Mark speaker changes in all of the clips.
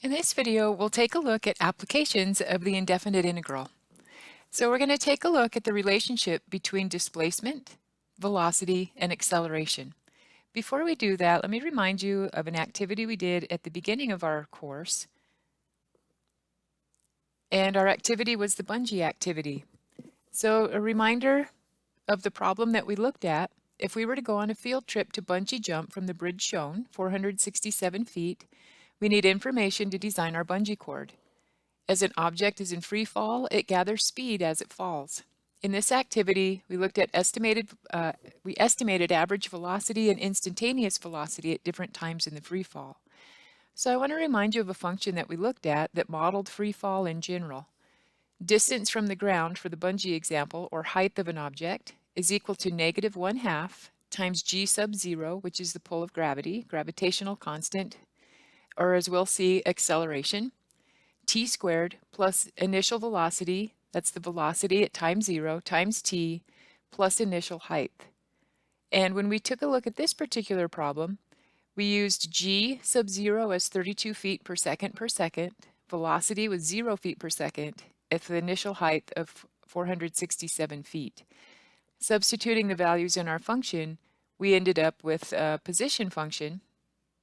Speaker 1: In this video, we'll take a look at applications of the indefinite integral. So we're going to take a look at the relationship between displacement, velocity, and acceleration. Before we do that, let me remind you of an activity we did at the beginning of our course. And our activity was the bungee activity. So a reminder of the problem that we looked at: if we were to go on a field trip to bungee jump from the bridge shown, 467 feet, we need information to design our bungee cord. As an object is in free fall, it gathers speed as it falls. In this activity, we looked at estimated average velocity and instantaneous velocity at different times in the free fall. So I want to remind you of a function that we looked at that modeled free fall in general. Distance from the ground for the bungee example, or height of an object, is equal to -1/2 times g sub 0, which is the pull of gravity, gravitational constant, or as we'll see, acceleration, t squared plus initial velocity, that's the velocity at time 0, times t, plus initial height. And when we took a look at this particular problem, we used g sub 0 as 32 feet per second, velocity was 0 feet per second, at the initial height of 467 feet. Substituting the values in our function, we ended up with a position function,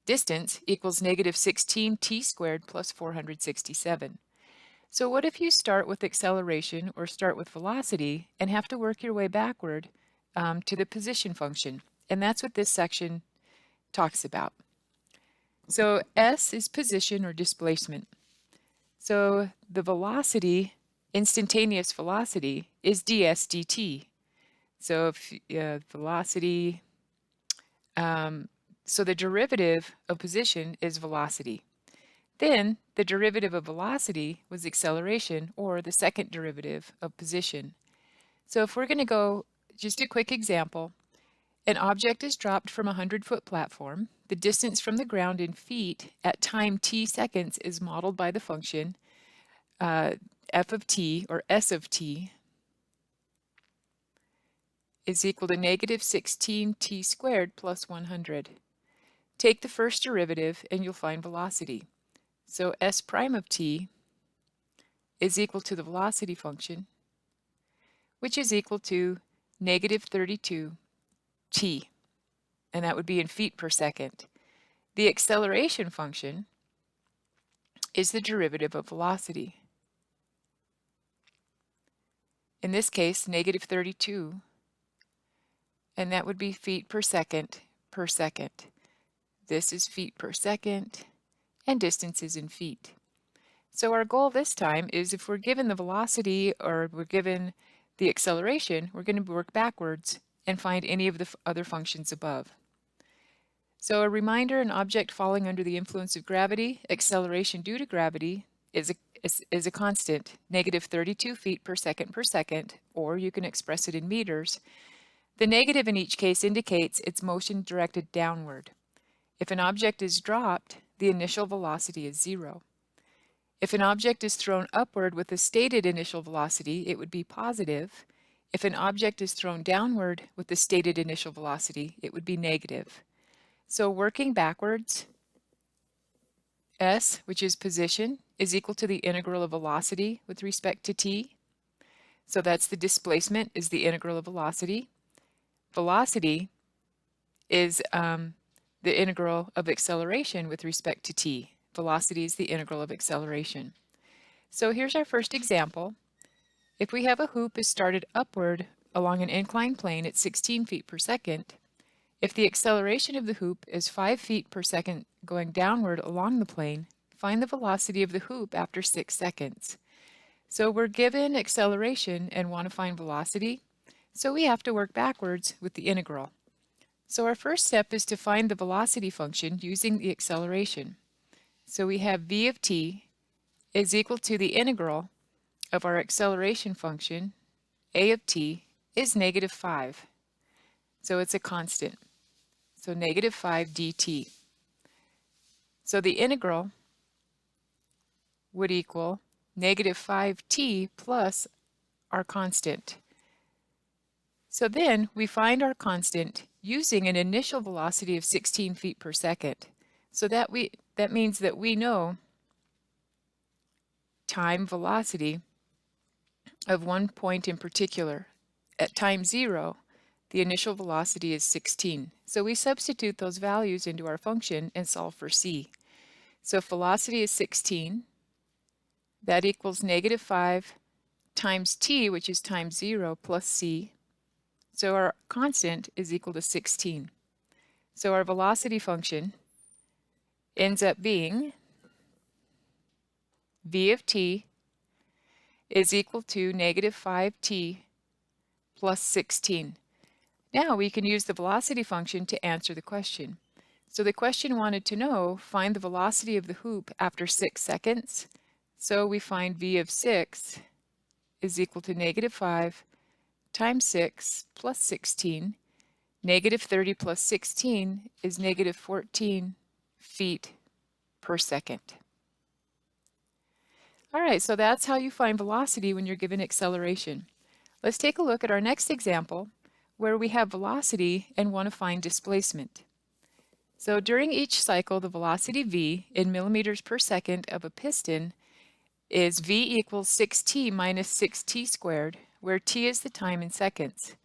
Speaker 1: distance equals -16 t squared plus 467. So what if you start with acceleration or start with velocity and have to work your way backward to the position function? And that's what this section talks about. So S is position or displacement. So the velocity, instantaneous velocity, is ds dt. So if velocity, so the derivative of position is velocity. Then the derivative of velocity was acceleration, or the second derivative of position. So if we're going to go, just a quick example, an object is dropped from a 100-foot platform. The distance from the ground in feet at time t seconds is modeled by the function f of t, or s of t, is equal to -16 t squared plus 100. Take the first derivative and you'll find velocity. So s prime of t is equal to the velocity function, which is equal to -32 t, and that would be in feet per second. The acceleration function is the derivative of velocity. In this case, -32, and that would be feet per second per second. This is feet per second, and distance is in feet. So our goal this time is, if we're given the velocity or we're given the acceleration, we're going to work backwards and find any of the other functions above. So a reminder: an object falling under the influence of gravity, acceleration due to gravity is a constant, -32 feet per second, or you can express it in meters. The negative in each case indicates its motion directed downward. If an object is dropped, the initial velocity is 0. If an object is thrown upward with the stated initial velocity, it would be positive. If an object is thrown downward with the stated initial velocity, it would be negative. So working backwards, s, which is position, is equal to the integral of velocity with respect to t. So that's the displacement, is the integral of velocity. Velocity is the integral of acceleration with respect to t. Velocity is the integral of acceleration. So here's our first example. If we have a hoop is started upward along an inclined plane at 16 feet per second, if the acceleration of the hoop is 5 feet per second going downward along the plane, find the velocity of the hoop after 6 seconds. So we're given acceleration and want to find velocity, so we have to work backwards with the integral. So our first step is to find the velocity function using the acceleration. So we have v of t is equal to the integral of our acceleration function, a of t, is -5. So it's a constant. So -5 dt. So the integral would equal -5t plus our constant. So then we find our constant using an initial velocity of 16 feet per second. So that means that we know time velocity of one point in particular. At time 0, the initial velocity is 16. So we substitute those values into our function and solve for c. So if velocity is 16, that equals negative 5 times t, which is time 0, plus c. So our constant is equal to 16. So our velocity function ends up being v of t is equal to negative 5t plus 16. Now we can use the velocity function to answer the question. So the question wanted to know, find the velocity of the hoop after 6 seconds. So we find v of 6 is equal to negative 5 times 6 plus 16. Negative 30 plus 16 is negative 14 feet per second. All right, so that's how you find velocity when you're given acceleration. Let's take a look at our next example where we have velocity and want to find displacement. So during each cycle, the velocity v in millimeters per second of a piston is v equals 6t minus 6t squared, where t is the time in seconds.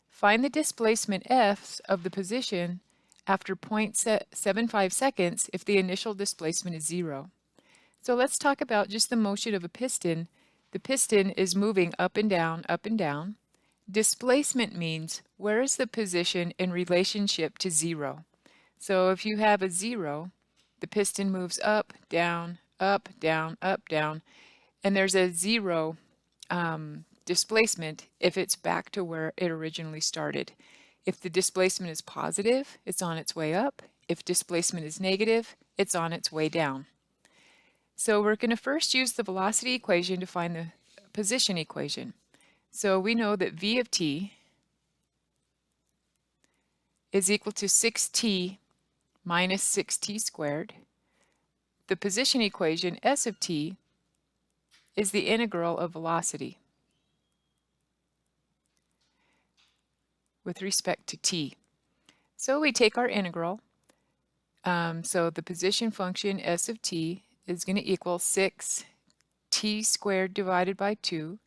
Speaker 1: Find the displacement f of the position after 0.75 seconds if the initial displacement is 0. So let's talk about just the motion of a piston. The piston is moving up and down, up and down. Displacement means where is the position in relationship to 0. So if you have a 0, the piston moves up, down, up, down, up, down, and there's a 0 displacement if it's back to where it originally started. If the displacement is positive, it's on its way up. If displacement is negative, it's on its way down. So we're going to first use the velocity equation to find the position equation. So we know that v of t is equal to 6t minus 6t squared. The position equation, s of t, is the integral of velocity with respect to t. So we take our integral. So the position function, s of t, is going to equal 6t squared divided by 2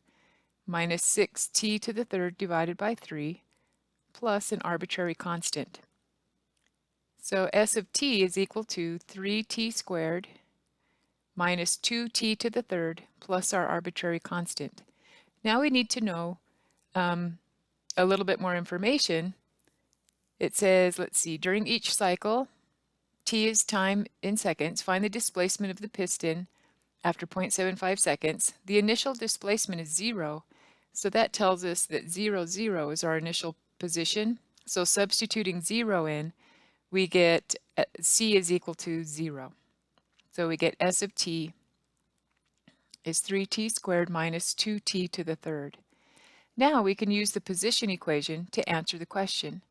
Speaker 1: minus 6t to the third divided by 3 plus an arbitrary constant. So s of t is equal to 3t squared minus 2t to the third plus our arbitrary constant. Now we need to know a little bit more information. It says, let's see, during each cycle, t is time in seconds. Find the displacement of the piston after 0.75 seconds. The initial displacement is 0, so that tells us that 0, 0 is our initial position. So substituting 0 in, we get c is equal to 0. So we get s of t is 3t squared minus 2t to the third. Now we can use the position equation to answer the question.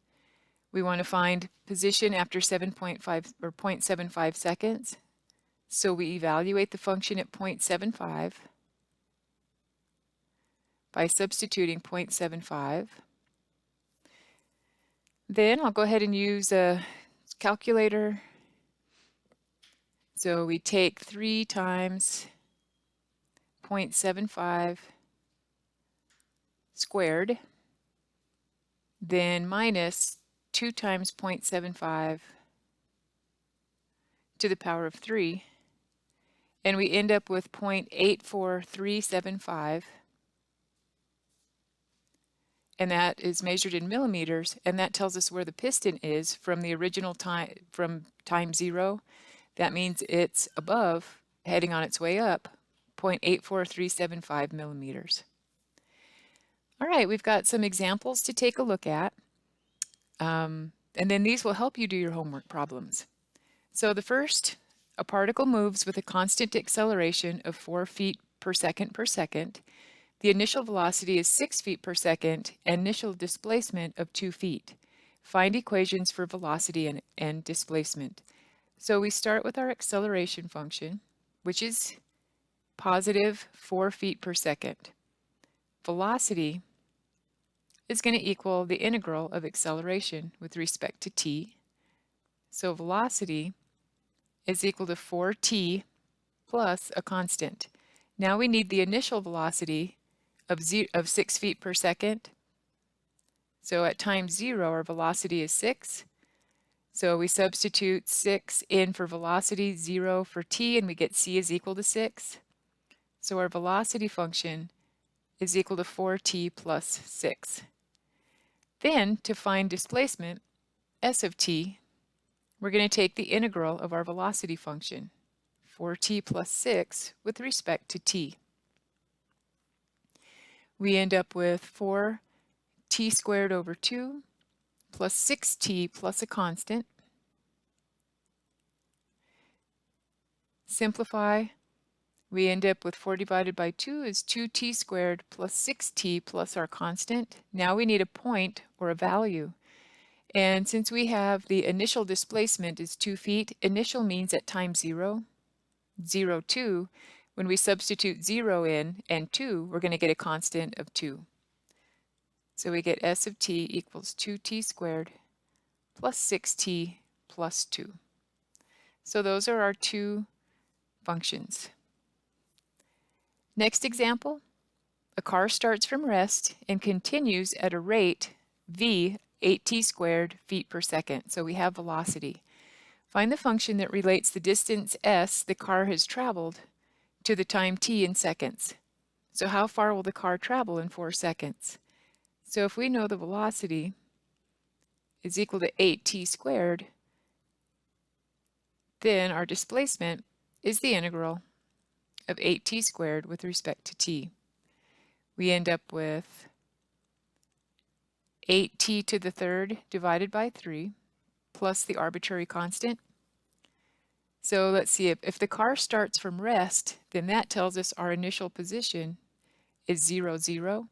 Speaker 1: We want to find position after 7.5 or 0.75 seconds. So we evaluate the function at 0.75 by substituting 0.75. Then I'll go ahead and use a calculator. So we take 3 times 0.75 squared, then minus 2 times 0.75 to the power of 3, and we end up with 0.84375, and that is measured in millimeters, and that tells us where the piston is from the original time, from time 0. That means it's above, heading on its way up, 0.84375 millimeters. All right, we've got some examples to take a look at, and then these will help you do your homework problems. So the first, a particle moves with a constant acceleration of 4 feet per second per second. The initial velocity is 6 feet per second, and initial displacement of 2 feet. Find equations for velocity and displacement. So we start with our acceleration function, which is positive 4 feet per second. Velocity is going to equal the integral of acceleration with respect to t. So velocity is equal to 4t plus a constant. Now we need the initial velocity of 6 feet per second. So at time 0, our velocity is 6. So we substitute 6 in for velocity, 0 for t, and we get c is equal to 6. So our velocity function is equal to 4t plus 6. Then, to find displacement, s of t, we're going to take the integral of our velocity function, 4t plus 6, with respect to t. We end up with 4t squared over 2 plus 6t plus a constant. Simplify, we end up with 4 divided by 2 is 2t squared plus 6t plus our constant. Now we need a point or a value. And since we have the initial displacement is 2 feet, initial means at time 0, 0, 2. When we substitute 0 in and 2, we're going to get a constant of 2. So we get s of t equals 2t squared plus 6t plus 2. So those are our two functions. Next example, a car starts from rest and continues at a rate v 8t squared feet per second. So we have velocity. Find the function that relates the distance s the car has traveled to the time t in seconds. So how far will the car travel in 4 seconds? So if we know the velocity is equal to 8t squared, then our displacement is the integral of 8t squared with respect to t. We end up with 8t to the third divided by 3 plus the arbitrary constant. So let's see, if the car starts from rest, then that tells us our initial position is 0, 0.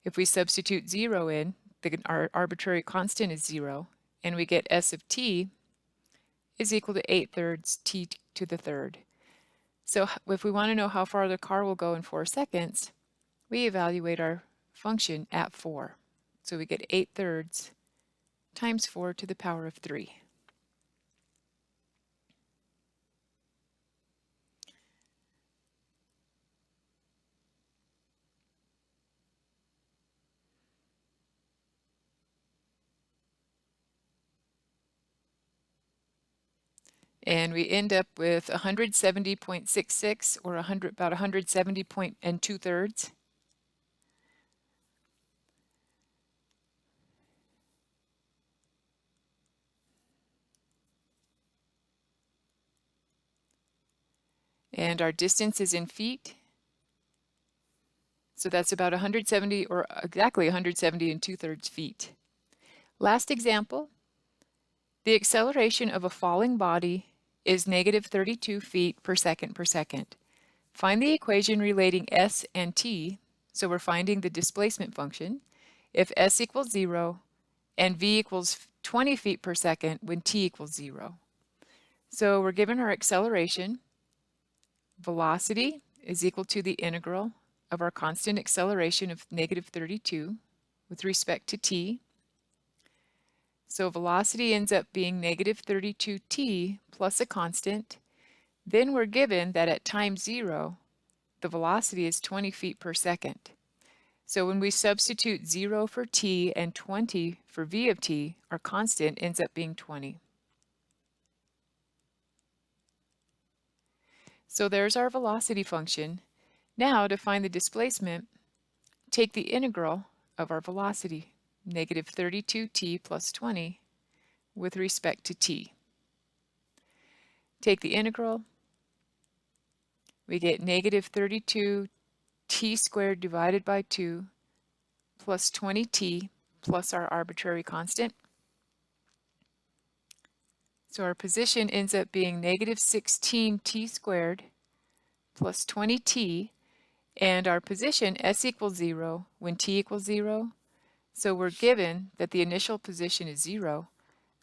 Speaker 1: If we substitute 0 in, our arbitrary constant is 0, and we get s of t is equal to 8/3 t to the third. So if we want to know how far the car will go in 4 seconds, we evaluate our function at 4. So we get 8/3 times 4 to the power of 3. And we end up with 170.66, or about 170 and 2/3. And our distance is in feet. So that's about 170, or exactly 170 and 2/3 feet. Last example, the acceleration of a falling body is negative 32 feet per second per second. Find the equation relating s and t, so we're finding the displacement function, if s equals 0 and v equals 20 feet per second when t equals 0. So we're given our acceleration. Velocity is equal to the integral of our constant acceleration of negative 32 with respect to t. So velocity ends up being negative 32t plus a constant. Then we're given that at time 0, the velocity is 20 feet per second. So when we substitute 0 for t and 20 for v of t, our constant ends up being 20. So there's our velocity function. Now to find the displacement, take the integral of our velocity, negative 32t plus 20, with respect to t. Take the integral, we get negative 32t squared divided by 2 plus 20t plus our arbitrary constant. So our position ends up being negative 16t squared plus 20t, and our position s equals 0 when t equals 0. So we're given that the initial position is 0,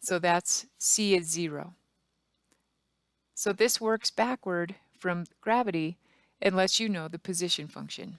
Speaker 1: so that's c is 0. So this works backward from gravity unless you know the position function.